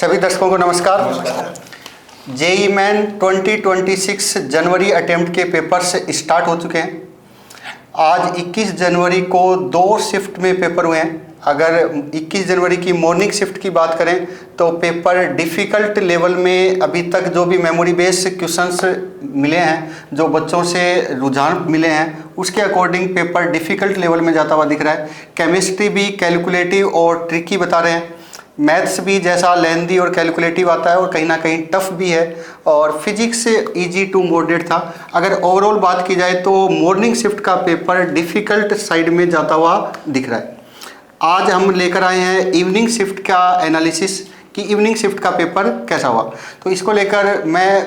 सभी दर्शकों को नमस्कार। जेईई मेन 2026 जनवरी अटेम्प्ट के पेपर्स स्टार्ट हो चुके हैं। आज 21 जनवरी को 2 शिफ्ट में पेपर हुए हैं। अगर 21 जनवरी की मॉर्निंग शिफ्ट की बात करें तो पेपर डिफ़िकल्ट लेवल में अभी तक जो भी मेमोरी बेस्ड क्वेश्चंस मिले हैं, जो बच्चों से रुझान मिले हैं, उसके अकॉर्डिंग पेपर डिफ़िकल्ट लेवल में जाता हुआ दिख रहा है। केमिस्ट्री भी कैलकुलेटिव और ट्रिकी बता रहे हैं। मैथ्स भी जैसा लेंदी और कैलकुलेटिव आता है और कहीं ना कहीं टफ भी है। और फिजिक्स इजी टू मॉडरेट था। अगर ओवरऑल बात की जाए तो मॉर्निंग शिफ्ट का पेपर डिफ़िकल्ट साइड में जाता हुआ दिख रहा है। आज हम लेकर आए हैं इवनिंग शिफ्ट का एनालिसिस कि इवनिंग शिफ्ट का पेपर कैसा हुआ। तो इसको लेकर मैं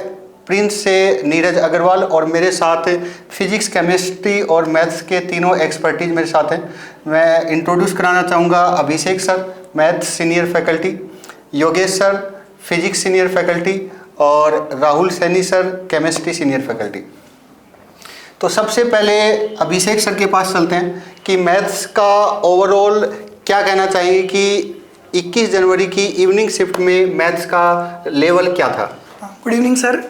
प्रिंस से नीरज अग्रवाल और मेरे साथ फिजिक्स, केमिस्ट्री और मैथ्स के तीनों एक्सपर्टीज मेरे साथ हैं। मैं इंट्रोड्यूस कराना चाहूँगा Abhishek sir, maths senior faculty, Yogesh sir, physics senior faculty और Rahul Saini sir, chemistry senior faculty. तो सबसे पहले अभिषेक सर के पास चलते हैं कि मैथ्स का ओवरऑल क्या कहना चाहिए कि 21 जनवरी की इवनिंग शिफ्ट में मैथ्स का लेवल क्या था। Good evening sir.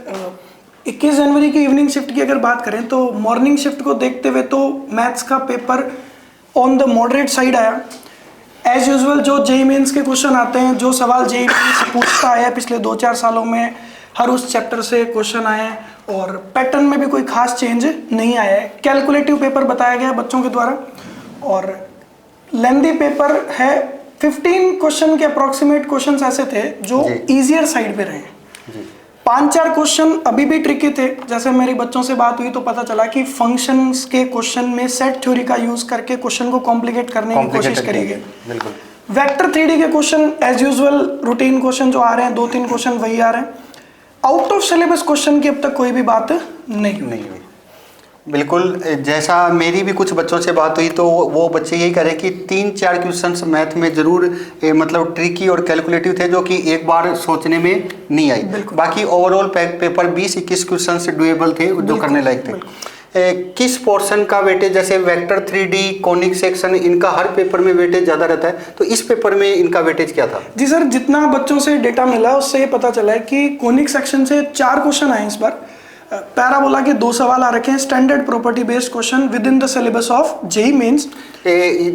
21 जनवरी की इवनिंग शिफ्ट की अगर बात करें तो मॉर्निंग शिफ्ट को देखते हुए तो मैथ्स का paper on the moderate side आया। एज यूजुअल जो जेईई मेंस के क्वेश्चन आते हैं, जो सवाल जेईई मेंस पूछता आया पिछले 2-4 सालों में, हर उस चैप्टर से क्वेश्चन आए हैं और पैटर्न में भी कोई खास चेंज नहीं आया है। कैलकुलेटिव पेपर बताया गया बच्चों के द्वारा और लेंदी पेपर है। 15 क्वेश्चन के अप्रॉक्सीमेट क्वेश्चंस ऐसे थे जो ईजियर साइड पे रहे। 5-4 क्वेश्चन अभी भी ट्रिकी थे। जैसे मेरी बच्चों से बात हुई तो पता चला कि फंक्शंस के क्वेश्चन में सेट थ्योरी का यूज करके क्वेश्चन को कॉम्प्लिकेट करने की कोशिश करी गई। बिल्कुल। वेक्टर 3D के question as usual routine question जो आ रहे हैं, 2-3 क्वेश्चन वही आ रहे हैं। आउट ऑफ सिलेबस क्वेश्चन की अब तक कोई भी बात नहीं हुई। बिल्कुल, जैसा मेरी भी कुछ बच्चों से बात हुई तो वो बच्चे यही कह रहे हैं कि 3-4 क्वेश्चंस मैथ में जरूर मतलब ट्रिकी और कैलकुलेटिव थे जो कि एक बार सोचने में नहीं आई। बाकी ओवरऑल पेपर 20-21 क्वेश्चंस डुएबल थे जो करने लायक थे। किस पोर्शन का वेटेज, जैसे वेक्टर 3D, कॉनिक सेक्शन, इनका हर पेपर में वेटेज ज़्यादा रहता है, तो इस पेपर में इनका वेटेज क्या था? जी सर, जितना बच्चों से डेटा मिला उससे ये पता चला है कि कॉनिक सेक्शन से 4 क्वेश्चन आए इस बार। पैराबोला के 2 सवाल आ रखे हैं, standard property based question with in the syllabus of JEE mains.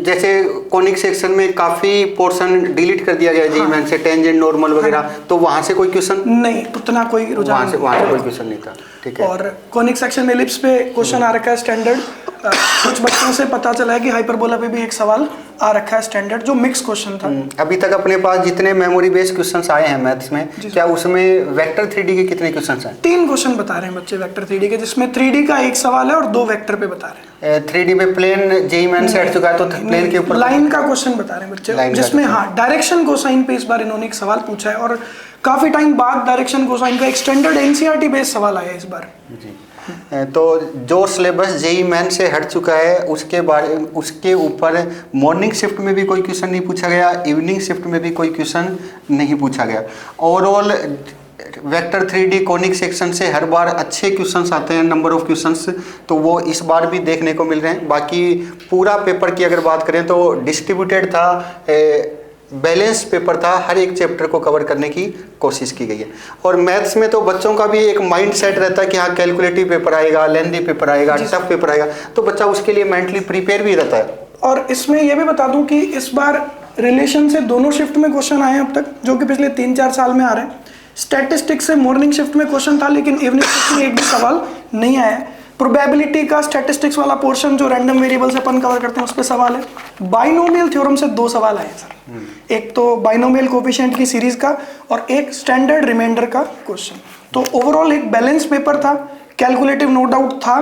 जैसे कॉनिक सेक्शन में काफी पोर्शन डिलीट कर दिया गया जेईई मेंस से, टेंजेंट, नॉर्मल वगैरह, तो वहां से कोई क्वेश्चन नहीं, उतना कोई रुझान वहां से कोई क्वेश्चन नहीं था। ठीक है। और कॉनिक सेक्शन में एलिप्स पे क्वेश्चन आ रखा है स्टैंडर्ड। कुछ बच्चों से पता चला है कि हाइपरबोला पे भी एक सवाल आ रखा है स्टैंडर्ड, जो मिक्स क्वेश्चन था। अभी तक अपने पास जितने मेमोरी बेस्ड क्वेश्चंस आए हैं मैथ्स में, क्या उसमें वेक्टर 3D के कितने क्वेश्चंस हैं? 3 क्वेश्चन बता रहे हैं बच्चे वेक्टर 3D के, जिसमें 3D का 1 सवाल है और 2 वेक्टर पे बता रहे हैं। 3D में प्लेन जेईई मेंस से हट चुका है तो प्लेन के ऊपर लाइन का क्वेश्चन बता रहे हैं बच्चे, जिसमें डायरेक्शन कोसाइन पे इस बार इन्होंने एक सवाल पूछा है और काफी टाइम बाद डायरेक्शन कोसाइन का एक स्टैंडर्ड एनसीईआरटी बेस्ड सवाल आया इस बार। जी। तो जो सिलेबस जेईई मेन से हट चुका है उसके ऊपर मॉर्निंग शिफ्ट में भी कोई क्वेश्चन नहीं पूछा गया, इवनिंग शिफ्ट में भी कोई क्वेश्चन नहीं पूछा गया। Overall vector 3D conic section से हर बार अच्छे क्वेश्चंस आते हैं, नंबर ऑफ क्वेश्चंस, तो वो इस बार भी देखने को मिल रहे हैं। बाकी पूरा पेपर की अगर बात करें तो डिस्ट्रीब्यूटेड था, बैलेंस पेपर था, हर एक चैप्टर को कवर करने की कोशिश की गई है। और मैथ्स में तो बच्चों का भी एक माइंड सेट रहता है कि हाँ कैलकुलेटिव पेपर आएगा, लेंदी पेपर आएगा, टफ पेपर आएगा, तो बच्चा उसके लिए मेंटली प्रिपेयर भी रहता है। और इसमें यह भी बता दूं कि इस बार रिलेशन से दोनों शिफ्ट में क्वेश्चन आए हैं अब तक, जो कि पिछले 3-4 साल में आ रहे हैं। स्टैटिस्टिक्स से मॉर्निंग शिफ्ट में क्वेश्चन था लेकिन इवनिंग शिफ्ट में एक भी सवाल नहीं आया है। प्रोबेबिलिटी का स्टैटिस्टिक्स वाला पोर्शन जो रैंडम वेरिएबल्स अपन कवर करते हैं उस पर सवाल है। बाइनोमियल थ्योरम से 2 सवाल आए सर, एक तो बाइनोमियल कोफिशिएंट की सीरीज का और एक स्टैंडर्ड रिमाइंडर का क्वेश्चन। तो ओवरऑल एक बैलेंस पेपर था, कैलकुलेटिव नो डाउट था।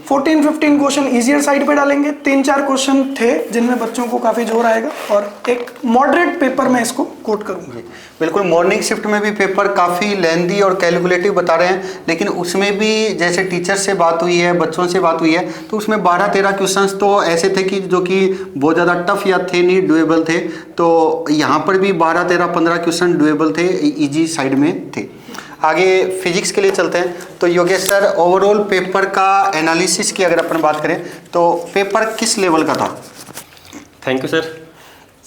14-15 क्वेश्चन इजियर साइड पे डालेंगे, 3-4 क्वेश्चन थे जिनमें बच्चों को काफी जोर आएगा और एक मॉडरेट पेपर मैं इसको कोट करूंगा। बिल्कुल, मॉर्निंग शिफ्ट में भी पेपर काफ़ी लेंदी और कैलकुलेटिव बता रहे हैं, लेकिन उसमें भी जैसे टीचर से बात हुई है, बच्चों से बात हुई है, तो उसमें 12-13 क्वेश्चंस तो ऐसे थे कि जो कि बहुत ज़्यादा टफ या थे नहीं, डुएबल थे। तो यहाँ पर भी 12-13-15 क्वेश्चन डुएबल थे, ईजी साइड में थे। आगे फिजिक्स के लिए चलते हैं। तो योगेश सर, ओवरऑल पेपर का एनालिसिस की अगर अपन बात करें तो पेपर किस लेवल का था? Thank you sir.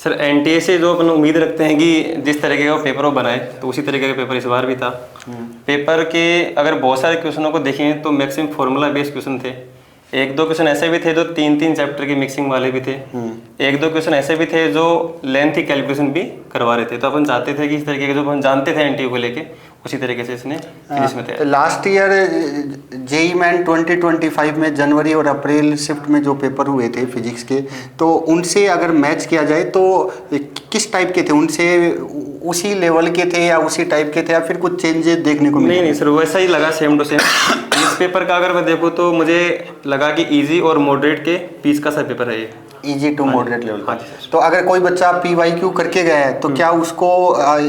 Sir NTA से जो अपन उम्मीद रखते हैं कि जिस तरीके का पेपर वो बनाए तो उसी तरीके का पेपर इस बार भी था। पेपर के अगर बहुत सारे क्वेश्चनों को देखें तो मैक्सिमम फॉर्मूला बेस्ड क्वेश्चन थे। एक दो क्वेश्चन ऐसे भी थे जो 3-3 चैप्टर की मिक्सिंग वाले भी थे। एक दो क्वेश्चन ऐसे भी थे जो लेंथी कैलकुलेशन भी करवा रहे थे। तो अपन चाहते थे कि इस तरीके के जो अपन जानते थे एनटीए को लेके उसी तरीके से इसने फिनिश में थे। लास्ट ईयर जेई मैन 2025 में जनवरी और अप्रैल शिफ्ट में जो पेपर हुए थे फिजिक्स के, तो उनसे अगर मैच किया जाए तो किस टाइप के थे? उनसे उसी लेवल के थे या उसी टाइप के थे या फिर कुछ चेंजेस देखने को मिले? नहीं सर, वैसा ही लगा, सेम टू सेम। इस पेपर का अगर मैं देखूँ तो मुझे लगा कि इजी और मॉडरेट के बीच का सा पेपर है ये। इजी टू मॉडरेट लेवल का। हाँ जी सर। तो अगर कोई बच्चा PYQ करके गया है तो क्या उसको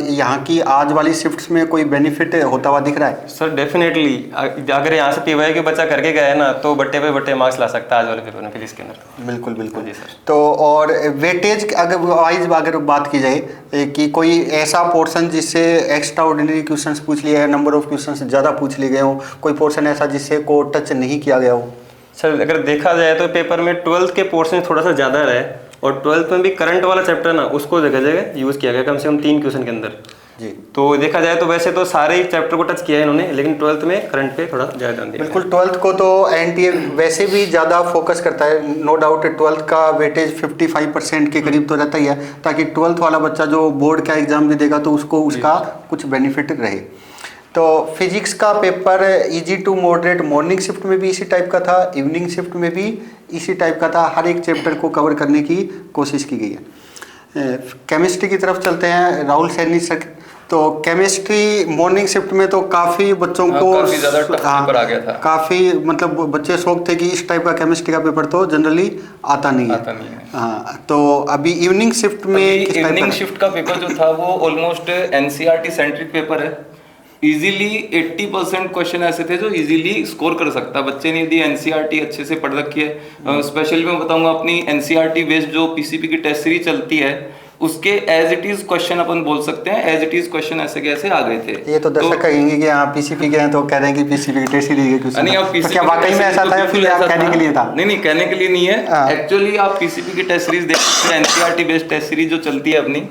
यहाँ की आज वाली शिफ्ट्स में कोई बेनिफिट होता हुआ दिख रहा है? सर डेफिनेटली, अगर यहाँ से PYQ बच्चा करके गया है ना तो बट्टे पे बट्टे मार्क्स ला सकता है आज वाले पेपर में फिजिक्स के अंदर। बिल्कुल बिल्कुल जी सर। तो और वेटेज अगर वाइज अगर बात की जाए कि कोई ऐसा पोर्शन जिससे एक्स्ट्रा ऑर्डिनरी क्वेश्चंस पूछ लिए हैं, नंबर ऑफ क्वेश्चंस ज़्यादा पूछ लिए गए हों, कोई पोर्शन ऐसा जिससे को टच नहीं किया गया हो? सर अगर देखा जाए तो पेपर में 12th के पोर्शन थोड़ा सा ज़्यादा रहे और 12th में भी करंट वाला चैप्टर ना उसको जगह जगह यूज़ किया गया कम से कम 3 क्वेश्चन के अंदर जी। तो देखा जाए तो वैसे तो सारे ही चैप्टर को टच किया है इन्होंने, लेकिन 12th में करंट पे थोड़ा ज़्यादा ध्यान दिया। बिल्कुल, 12th को तो एनटीए वैसे भी ज़्यादा फोकस करता है, नो डाउट। 12th का वेटेज 55% के करीब तो रहता ही है, ताकि 12th वाला बच्चा जो बोर्ड का एग्जाम भी देगा तो उसको उसका कुछ बेनिफिट रहे। तो फिजिक्स का paper easy to moderate morning shift में भी इसी टाइप का था, इवनिंग शिफ्ट में भी इसी टाइप का था। हर एक चैप्टर को कवर करने की कोशिश की गई है। केमिस्ट्री की तरफ चलते हैं, राहुल सैनी सर। तो केमिस्ट्री मॉर्निंग शिफ्ट में तो काफ़ी बच्चों को काफी ज़्यादा टफ पेपर आ गया था। काफ़ी मतलब बच्चे शौक थे कि इस टाइप का केमिस्ट्री का पेपर तो जनरली आता नहीं है। हाँ, तो अभी इवनिंग शिफ्ट में इवनिंग शिफ्ट का पेपर जो था वो ऑलमोस्ट एनसीईआरटी सेंट्रिक पेपर है। इजीली 80% क्वेश्चन ऐसे थे जो इजीली स्कोर कर सकता बच्चे ने यदि एनसीईआरटी अच्छे से पढ़ रखी है। स्पेशली मैं बताऊंगा अपनी एनसीईआरटी बेस्ड जो पीसीपी की टेस्ट सीरीज चलती है उसके एज इट इज क्वेश्चन अपन बोल सकते हैं, एज इट इज क्वेश्चन ऐसे कैसे आ गए थे। ये तो दर्शक कहेंगे कि हाँ पीसीपी के हैं तो कह रहे हैं कि पीसीपी की टेस्ट सीरीज के क्वेश्चन। नहीं, आप तो क्या वाकई में ऐसा था या फिर आप कहने के लिए था? नहीं, कहने के लिए नहीं है। एक्चुअली आप पीसीपी की टेस्ट सीरीज देख सकते हैं, एनसीईआरटी बेस्ड टेस्ट सीरीज जो चलती है अपनी,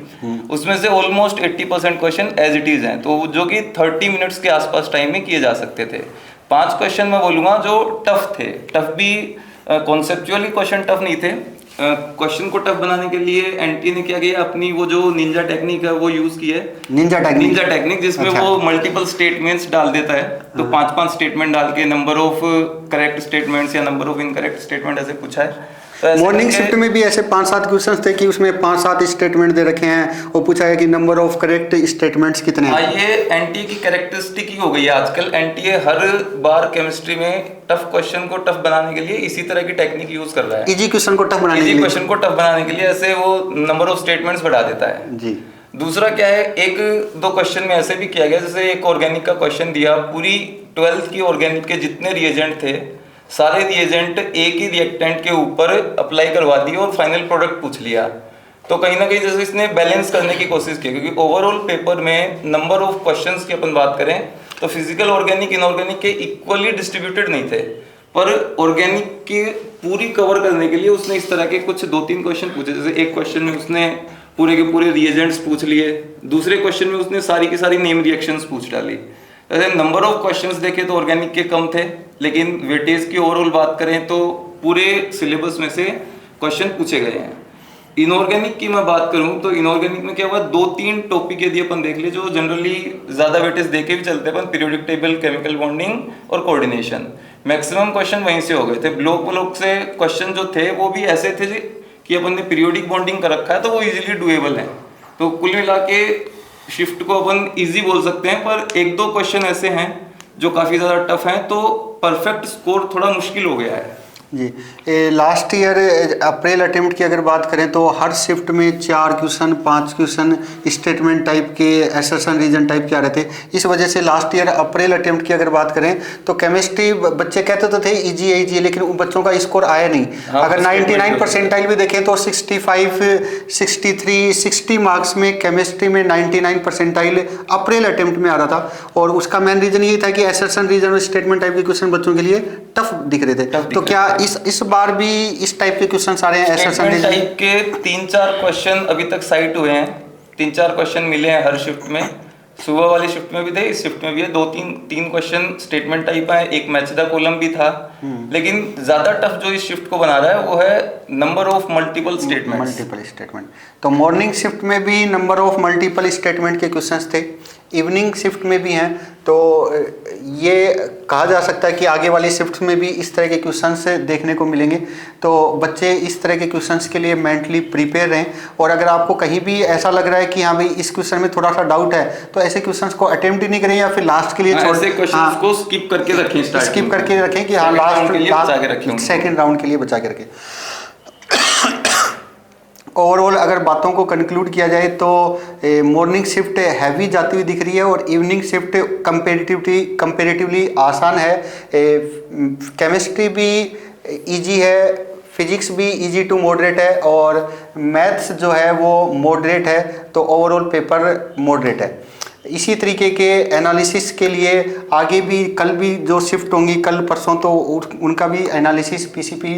उसमें से almost 80% question as it is हैं, तो जो कि 30 मिनट्स के आसपास टाइम में किए जा सकते थे। 5 क्वेश्चन मैं बोलूंगा जो टफ थे। टफ भी कॉन्सेप्चुअली क्वेश्चन टफ नहीं थे। क्वेश्चन को टफ बनाने के लिए एनटीए ने क्या किया, अपनी वो जो निंजा टेक्निक है वो यूज की है। निंजा टेक्निक जिसमें अच्छा। वो मल्टीपल स्टेटमेंट्स डाल देता है। तो 5-5 स्टेटमेंट डाल के नंबर ऑफ करेक्ट स्टेटमेंट्स या नंबर ऑफ इनकरेक्ट स्टेटमेंट ऐसे पूछा है। तो मॉर्निंग शिफ्ट में भी ऐसे 5-7 क्वेश्चंस थे कि उसमें 5-7 स्टेटमेंट दे रखे हैं और पूछा है कि नंबर ऑफ करेक्ट स्टेटमेंट्स कितने हैं। ये एनटीए की कैरेक्टरिस्टिक ही हो गई है आजकल। एनटीए हर बार केमिस्ट्री में टफ क्वेश्चन को टफ बनाने के लिए इसी तरह की टेक्निक यूज कर रहा है। इजी क्वेश्चन को टफ बनाने के लिए, क्वेश्चन को टफ बनाने के लिए ऐसे वो नंबर ऑफ स्टेटमेंट्स बढ़ा देता है जी। दूसरा क्या है, 1-2 क्वेश्चन में ऐसे भी किया गया, जैसे एक ऑर्गेनिक का क्वेश्चन दिया, पूरी 12th की ऑर्गेनिक के जितने रिएजेंट थे सारे रिएजेंट एक ही रिएक्टेंट के ऊपर अप्लाई करवा दिए और फाइनल प्रोडक्ट पूछ लिया। तो कहीं ना कहीं जैसे इसने बैलेंस करने की कोशिश की, क्योंकि ओवरऑल पेपर में नंबर ऑफ क्वेश्चंस की अपन बात करें तो फिजिकल ऑर्गेनिक इनऑर्गेनिक के इक्वली डिस्ट्रीब्यूटेड नहीं थे, पर ऑर्गेनिक की पूरी कवर करने के लिए उसने इस तरह के कुछ 2-3 क्वेश्चन पूछे। जैसे एक क्वेश्चन में उसने पूरे के पूरे रिएजेंट्स पूछ लिए, दूसरे क्वेश्चन में उसने सारी की सारी नेम रिएक्शंस पूछ डाली। ऐसे नंबर ऑफ क्वेश्चंस देखे तो ऑर्गेनिक के कम थे, लेकिन वेटेज की ओवरऑल बात करें तो पूरे सिलेबस में से क्वेश्चन पूछे गए हैं। इनऑर्गेनिक की मैं बात करूं तो इनऑर्गेनिक में क्या हुआ, 2-3 टॉपिक यदि अपन देख ले जो जनरली ज्यादा वेटेज देके भी चलते हैं, पीरियोडिक टेबल, केमिकल बॉन्डिंग और कोऑर्डिनेशन, मैक्सिमम क्वेश्चन वहीं से हो गए थे। ब्लॉक से क्वेश्चन जो थे वो भी ऐसे थे कि अपन ने पीरियोडिक बॉन्डिंग कर रखा है तो वो इजीली डुएबल है। तो कुल मिला के शिफ्ट को अपन इजी बोल सकते हैं, पर 1-2 क्वेश्चन ऐसे हैं जो काफी ज्यादा टफ हैं, तो परफेक्ट स्कोर थोड़ा मुश्किल हो गया है जी। लास्ट ईयर अप्रैल अटेम्प्ट की अगर बात करें तो हर शिफ्ट में 4 क्वेश्चन 5 क्वेश्चन स्टेटमेंट टाइप के, असर्शन रीजन टाइप के आ रहे थे। इस वजह से लास्ट ईयर अप्रैल अटेम्प्ट की अगर बात करें तो केमिस्ट्री बच्चे कहते तो थे इजी है इजी है, लेकिन उन बच्चों का स्कोर आया नहीं। अगर 99 परसेंटाइल भी देखें तो 65, 63, 60 मार्क्स में केमिस्ट्री में 99 परसेंटाइल अप्रैल अटेम्प्ट में आ रहा था। और उसका मेन रीजन यही था कि असर्शन रीजन और स्टेटमेंट टाइप के क्वेश्चन बच्चों के लिए टफ दिख रहे थे। तो क्या इस बार भी इस टाइप के क्वेश्चन आ रहे हैं ऐसा स्टेटमेंट संदेश? टाइप के 3-4 क्वेश्चन अभी तक साइट हुए हैं, 3-4 क्वेश्चन मिले हैं हर शिफ्ट में। सुबह वाली शिफ्ट में भी थे, इस शिफ्ट में भी है। 2-3 क्वेश्चन स्टेटमेंट टाइप है, एक मैच द कॉलम भी था। लेकिन ज्यादा टफ जो इस शिफ्ट को बना रहा है वो है number of multiple statements. Multiple statement. तो मॉर्निंग शिफ्ट में भी नंबर ऑफ मल्टीपल स्टेटमेंट के क्वेश्चंस थे, इवनिंग शिफ्ट में भी हैं। तो ये कहा जा सकता है कि आगे वाली शिफ्ट में भी इस तरह के क्वेश्चंस देखने को मिलेंगे। तो बच्चे इस तरह के क्वेश्चंस के लिए मेंटली प्रिपेयर रहें। और अगर आपको कहीं भी ऐसा लग रहा है कि हाँ भाई इस क्वेश्चन में थोड़ा सा डाउट है, तो ऐसे क्वेश्चंस को अटेम्प्ट ही नहीं करें या फिर लास्ट के लिए छोड़ ऐसे क्वेश्चंस को स्किप करके रखें, स्किप करके रखें कि हाँ लास्ट सेकंड राउंड के लिए बचा के रखें। ओवरऑल अगर बातों को कंक्लूड किया जाए तो मॉर्निंग शिफ्ट हैवी जाती हुई दिख रही है और इवनिंग शिफ्ट कंपेरेटिवली आसान है। केमिस्ट्री भी इजी है, फिजिक्स भी इजी टू मॉडरेट है और मैथ्स जो है वो मॉडरेट है। तो ओवरऑल पेपर मॉडरेट है। इसी तरीके के एनालिसिस के लिए आगे भी कल भी जो शिफ्ट होंगी कल परसों, तो उनका भी एनालिसिस पीसीपी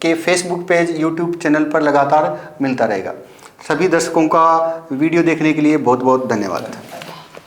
के फेसबुक पेज, यूट्यूब चैनल पर लगातार मिलता रहेगा। सभी दर्शकों का वीडियो देखने के लिए बहुत बहुत धन्यवाद।